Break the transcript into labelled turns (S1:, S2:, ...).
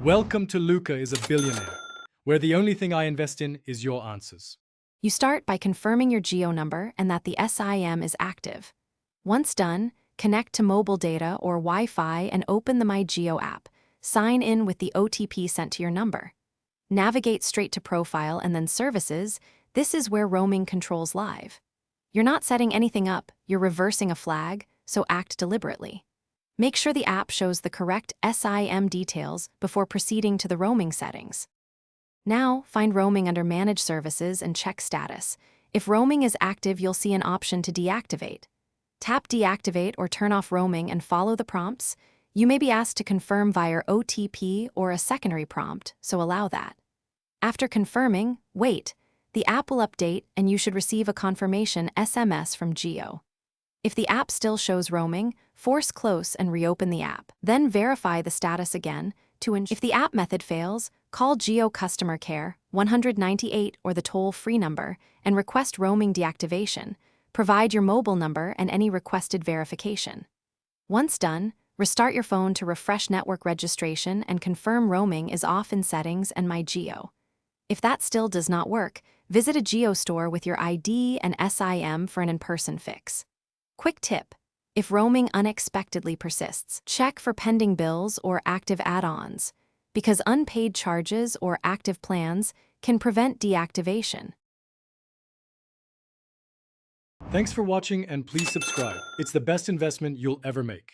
S1: Welcome to Luca is a Billionaire, where the only thing I invest in is your answers.
S2: You start by confirming your Jio number and that the SIM is active. Once done, connect to mobile data or Wi-Fi and open the My Jio app. Sign in with the OTP sent to your number. Navigate straight to Profile and then Services. This is where roaming controls live. You're not setting anything up, you're reversing a flag, so act deliberately. Make sure the app shows the correct SIM details before proceeding to the roaming settings. Now, find roaming under Manage Services and check status. If roaming is active, you'll see an option to deactivate. Tap Deactivate or turn off roaming and follow the prompts. You may be asked to confirm via OTP or a secondary prompt, so allow that. After confirming, wait. The app will update and you should receive a confirmation SMS from Jio. If the app still shows roaming, force close and reopen the app. Then verify the status again to ensure. If the app method fails, call Jio Customer Care 198 or the toll-free number and request roaming deactivation. Provide your mobile number and any requested verification. Once done, restart your phone to refresh network registration and confirm roaming is off in Settings and My Jio. If that still does not work, visit a Jio store with your ID and SIM for an in-person fix. Quick tip: if roaming unexpectedly persists, check for pending bills or active add-ons, because unpaid charges or active plans can prevent deactivation.
S1: Thanks for watching and please subscribe. It's the best investment you'll ever make.